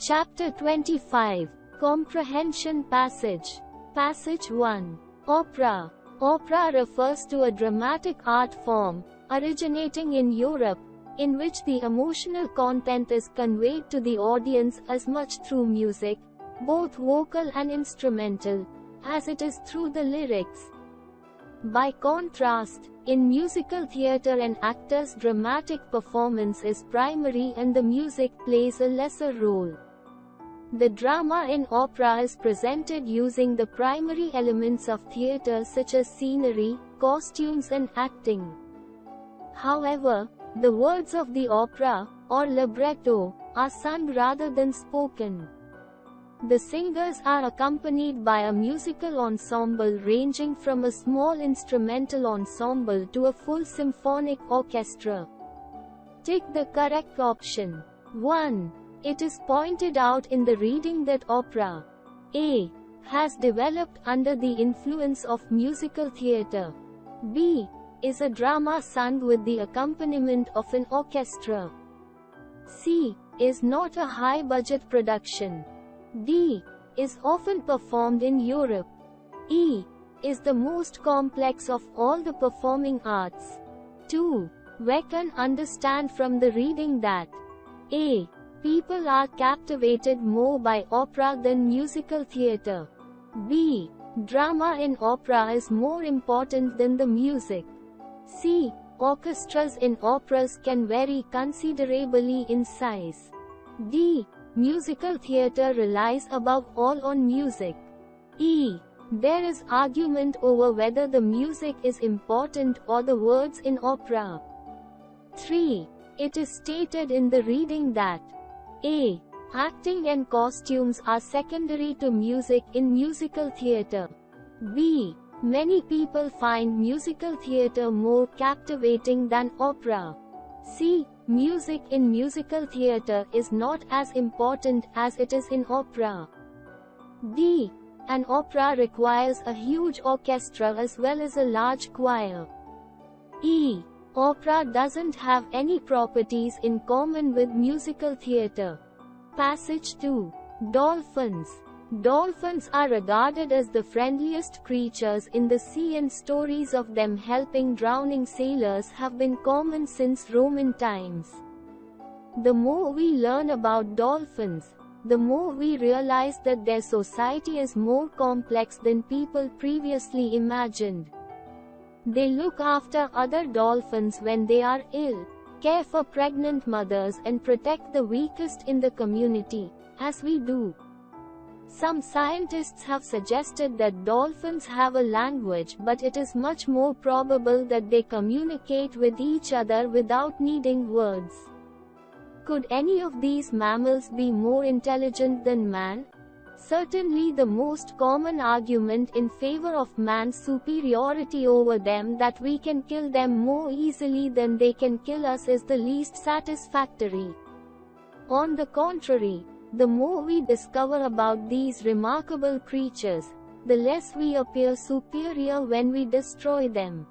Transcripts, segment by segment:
Chapter 25. Comprehension Passage. Passage 1. Opera. Opera refers to a dramatic art form, originating in Europe, in which the emotional content is conveyed to the audience as much through music, both vocal and instrumental, as it is through the lyrics. By contrast, in musical theatre an actor's dramatic performance is primary and the music plays a lesser role. The drama in opera is presented using the primary elements of theatre such as scenery, costumes and acting. However, the words of the opera, or libretto, are sung rather than spoken. The singers are accompanied by a musical ensemble ranging from a small instrumental ensemble to a full symphonic orchestra. Tick the correct option. 1. It is pointed out in the reading that opera A has developed under the influence of musical theatre. B is a drama sung with the accompaniment of an orchestra. C is not a high-budget production. D is often performed in Europe. E is the most complex of all the performing arts. 2. We can understand from the reading that A. People are captivated more by opera than musical theatre. B. Drama in opera is more important than the music. C. Orchestras in operas can vary considerably in size. D. Musical theatre relies above all on music. E. There is argument over whether the music is important or the words in opera. 3. It is stated in the reading that A. Acting and costumes are secondary to music in musical theatre. B. Many people find musical theatre more captivating than opera. C. Music in musical theatre is not as important as it is in opera. D. An opera requires a huge orchestra as well as a large choir. E. Opera doesn't have any properties in common with musical theatre. Passage 2. Dolphins. Dolphins are regarded as the friendliest creatures in the sea, and stories of them helping drowning sailors have been common since Roman times. The more we learn about dolphins, the more we realize that their society is more complex than people previously imagined. They look after other dolphins when they are ill, care for pregnant mothers and protect the weakest in the community, as we do. Some scientists have suggested that dolphins have a language, but it is much more probable that they communicate with each other without needing words. Could any of these mammals be more intelligent than man? Certainly the most common argument in favor of man's superiority over them, that we can kill them more easily than they can kill us, is the least satisfactory. On the contrary, the more we discover about these remarkable creatures, the less we appear superior when we destroy them.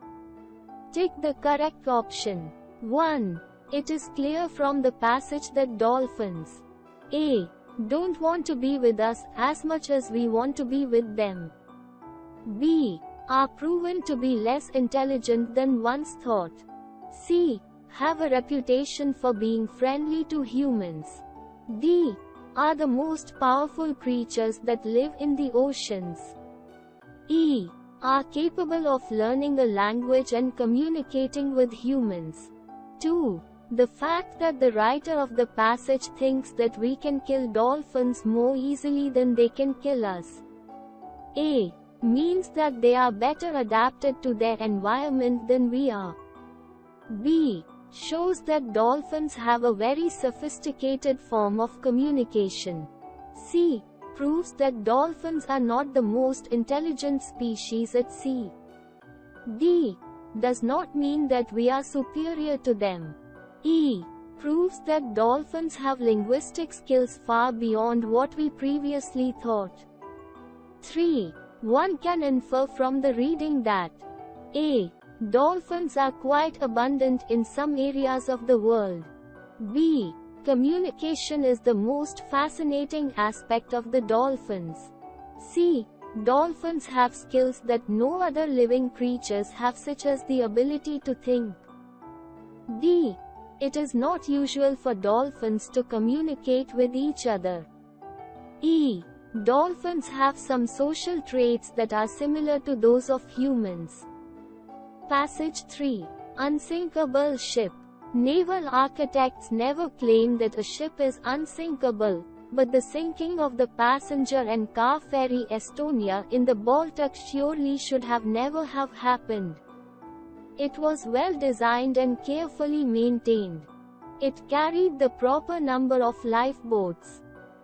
Tick the correct option. 1. It is clear from the passage that dolphins A. don't want to be with us as much as we want to be with them. B. are proven to be less intelligent than once thought. C. have a reputation for being friendly to humans. D. are the most powerful creatures that live in the oceans. E. are capable of learning a language and communicating with humans. 2. The fact that the writer of the passage thinks that we can kill dolphins more easily than they can kill us. A. means that they are better adapted to their environment than we are. B. shows that dolphins have a very sophisticated form of communication. C. proves that dolphins are not the most intelligent species at sea. D. does not mean that we are superior to them. E. proves that dolphins have linguistic skills far beyond what we previously thought. 3. One can infer from the reading that A. dolphins are quite abundant in some areas of the world. B. Communication is the most fascinating aspect of the dolphins. C. Dolphins have skills that no other living creatures have, such as the ability to think. D. It is not usual for dolphins to communicate with each other. E. Dolphins have some social traits that are similar to those of humans. Passage 3. Unsinkable ship. Naval architects never claim that a ship is unsinkable, but the sinking of the passenger and car ferry Estonia in the Baltic surely should have never have happened. It was well designed and carefully maintained. It carried the proper number of lifeboats.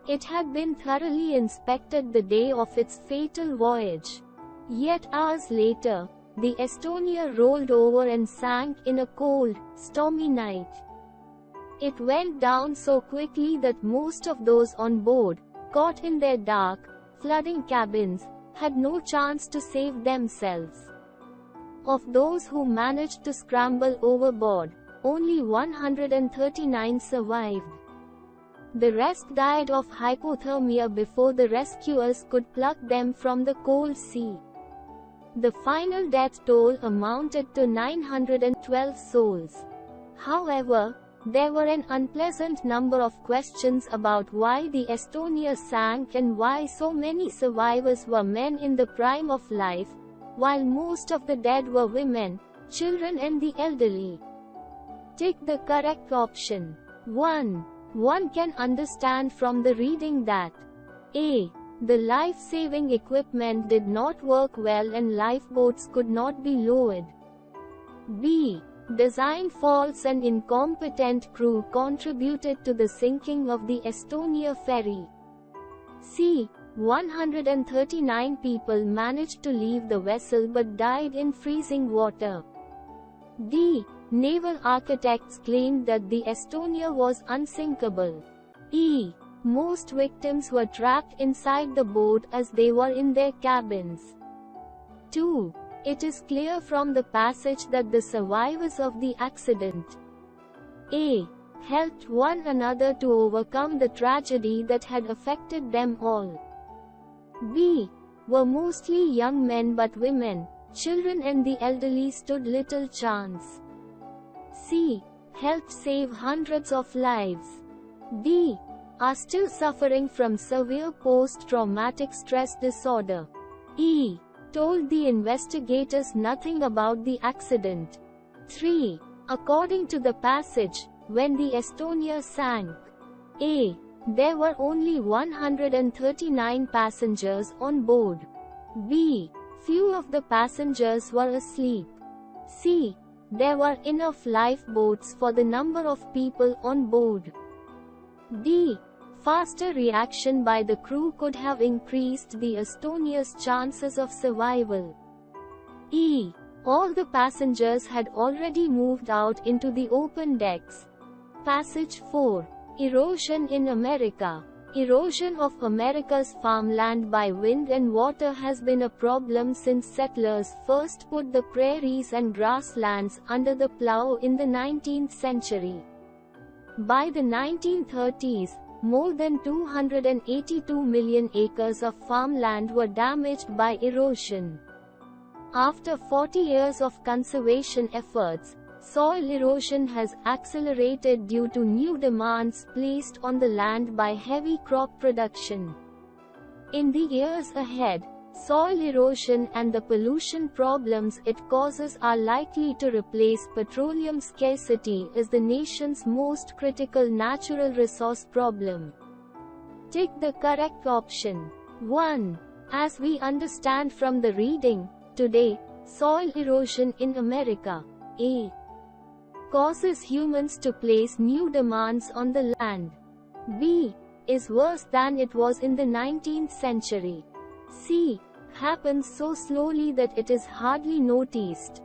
It had been thoroughly inspected the day of its fatal voyage. Yet hours later, the Estonia rolled over and sank in a cold, stormy night. It went down so quickly that most of those on board, caught in their dark, flooding cabins, had no chance to save themselves. Of those who managed to scramble overboard, only 139 survived. The rest died of hypothermia before the rescuers could pluck them from the cold sea. The final death toll amounted to 912 souls. However, there were an unpleasant number of questions about why the Estonia sank and why so many survivors were men in the prime of life, while most of the dead were women, children and the elderly. Take the correct option. 1. One can understand from the reading that A. The life-saving equipment did not work well and lifeboats could not be lowered. B. Design faults and incompetent crew contributed to the sinking of the Estonia ferry. C. 139 people managed to leave the vessel but died in freezing water. D. Naval architects claimed that the Estonia was unsinkable. E. Most victims were trapped inside the boat as they were in their cabins. 2. It is clear from the passage that the survivors of the accident A. helped one another to overcome the tragedy that had affected them all. B. were mostly young men, but women, children and the elderly stood little chance. C. helped save hundreds of lives. D. are still suffering from severe post-traumatic stress disorder. E. told the investigators nothing about the accident. 3. According to the passage, when the Estonia sank, A. there were only 139 passengers on board. B. few of the passengers were asleep. C. there were enough lifeboats for the number of people on board. D. faster reaction by the crew could have increased the Estonia's chances of survival. E. all the passengers had already moved out into the open decks. Passage 4. Erosion in America. Erosion of America's farmland by wind and water has been a problem since settlers first put the prairies and grasslands under the plow in the 19th century. By the 1930s, more than 282 million acres of farmland were damaged by erosion. After 40 years of conservation efforts, soil erosion has accelerated due to new demands placed on the land by heavy crop production. In the years ahead, soil erosion and the pollution problems it causes are likely to replace petroleum scarcity as the nation's most critical natural resource problem. Take the correct option. 1. As we understand from the reading, today, soil erosion in America, A. causes humans to place new demands on the land. B. is worse than it was in the 19th century. C. happens so slowly that it is hardly noticed.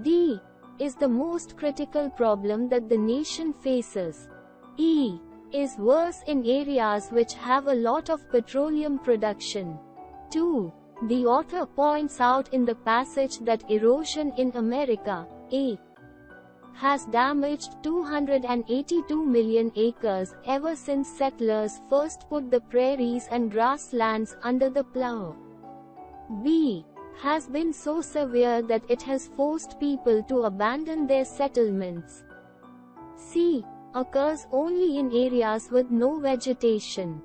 D. is the most critical problem that the nation faces. E. is worse in areas which have a lot of petroleum production. 2. The author points out in the passage that erosion in America, A. has damaged 282 million acres ever since settlers first put the prairies and grasslands under the plow. B. Has been so severe that it has forced people to abandon their settlements. C. Occurs only in areas with no vegetation.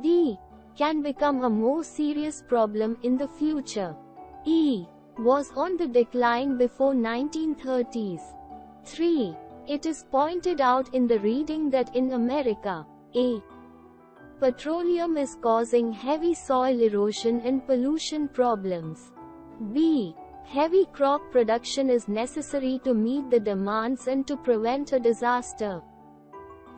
D. Can become a more serious problem in the future. E. Was on the decline before 1930s. 3. It is pointed out in the reading that in America, A. Petroleum is causing heavy soil erosion and pollution problems. B. Heavy crop production is necessary to meet the demands and to prevent a disaster.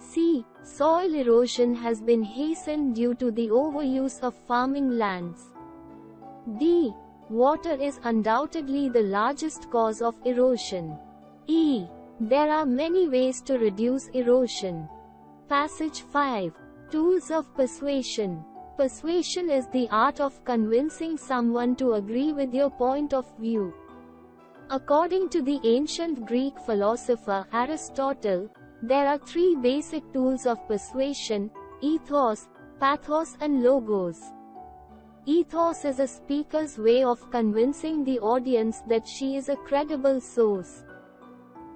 C. Soil erosion has been hastened due to the overuse of farming lands. D. Water is undoubtedly the largest cause of erosion. E. There are many ways to reduce erosion. Passage 5. Tools of persuasion. Persuasion is the art of convincing someone to agree with your point of view. According to the ancient Greek philosopher Aristotle, there are three basic tools of persuasion: ethos, pathos and logos. Ethos is a speaker's way of convincing the audience that she is a credible source.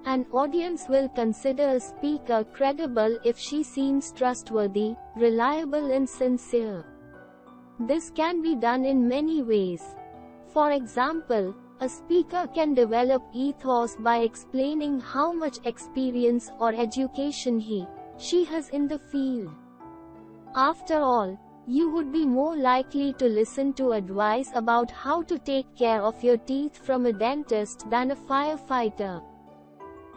An audience will consider a speaker credible if she seems trustworthy, reliable and sincere. This can be done in many ways. For example, a speaker can develop ethos by explaining how much experience or education she has in the field. After all, you would be more likely to listen to advice about how to take care of your teeth from a dentist than a firefighter.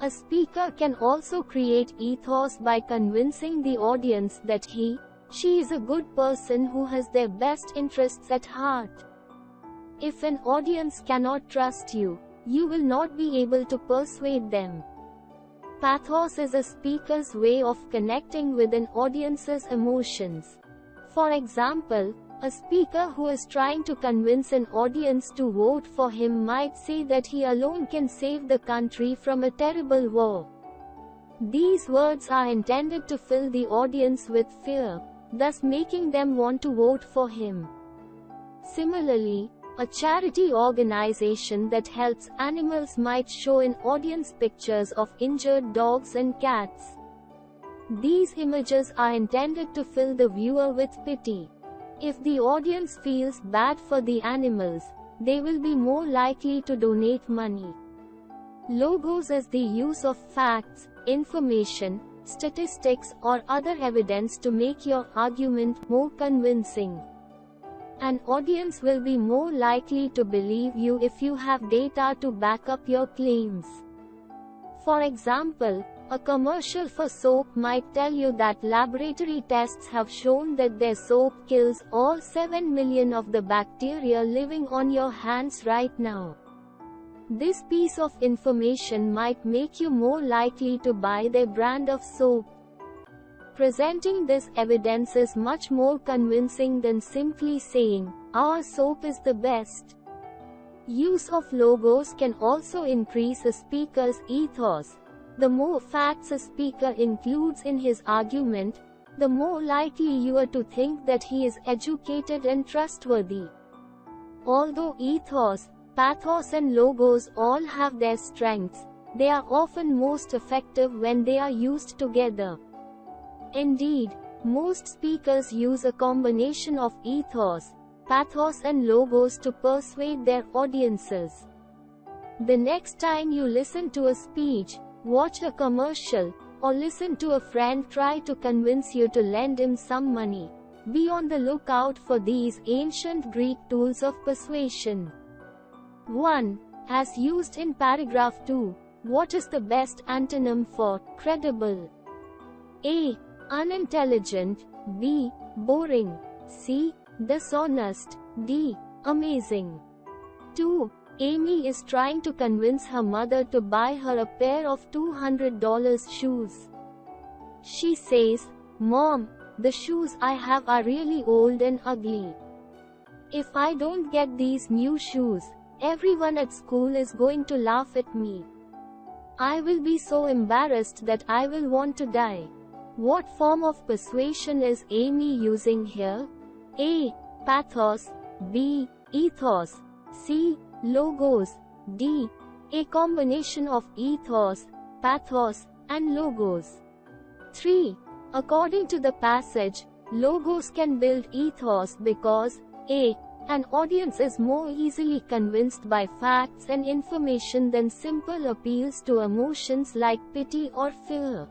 A speaker can also create ethos by convincing the audience that she is a good person who has their best interests at heart. If an audience cannot trust you, you will not be able to persuade them. Pathos is a speaker's way of connecting with an audience's emotions. For example, a speaker who is trying to convince an audience to vote for him might say that he alone can save the country from a terrible war. These words are intended to fill the audience with fear, thus making them want to vote for him. Similarly, a charity organization that helps animals might show an audience pictures of injured dogs and cats. These images are intended to fill the viewer with pity. If the audience feels bad for the animals, they will be more likely to donate money. Logos is the use of facts, information, statistics or other evidence to make your argument more convincing. An audience will be more likely to believe you if you have data to back up your claims. For example, a commercial for soap might tell you that laboratory tests have shown that their soap kills all 7 million of the bacteria living on your hands right now. This piece of information might make you more likely to buy their brand of soap. Presenting this evidence is much more convincing than simply saying, "Our soap is the best." Use of logos can also increase a speaker's ethos. The more facts a speaker includes in his argument, the more likely you are to think that he is educated and trustworthy. Although ethos, pathos and logos all have their strengths, they are often most effective when they are used together. Indeed, most speakers use a combination of ethos, pathos and logos to persuade their audiences. The next time you listen to a speech, watch a commercial, or listen to a friend try to convince you to lend him some money, be on the lookout for these ancient Greek tools of persuasion. 1. As used in paragraph 2, what is the best antonym for credible? A. Unintelligent. B. Boring. C. Dishonest. D. Amazing. 2. Amy is trying to convince her mother to buy her a pair of $200 shoes. She says, "Mom, the shoes I have are really old and ugly. If I don't get these new shoes, everyone at school is going to laugh at me." I will be so embarrassed that I will want to die. What form of persuasion is Amy using here? A. Pathos. B. Ethos. C. Logos. D. A combination of ethos, pathos, and logos. 3. According to the passage, logos can build ethos because A. An audience is more easily convinced by facts and information than simple appeals to emotions like pity or fear.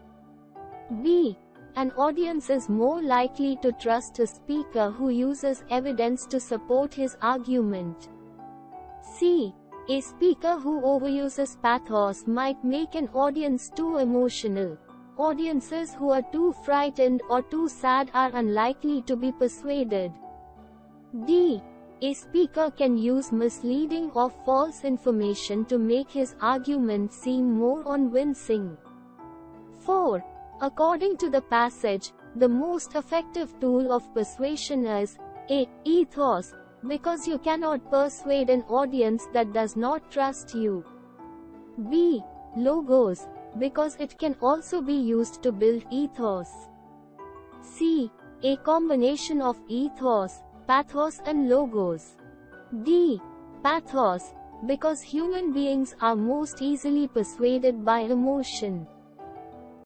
B. An audience is more likely to trust a speaker who uses evidence to support his argument. C. A speaker who overuses pathos might make an audience too emotional. Audiences who are too frightened or too sad are unlikely to be persuaded. D. A speaker can use misleading or false information to make his argument seem more convincing. 4. According to the passage, the most effective tool of persuasion is A. Ethos, because you cannot persuade an audience that does not trust you. B. Logos, because it can also be used to build ethos. C. A combination of ethos, pathos and logos. D. Pathos, because human beings are most easily persuaded by emotion.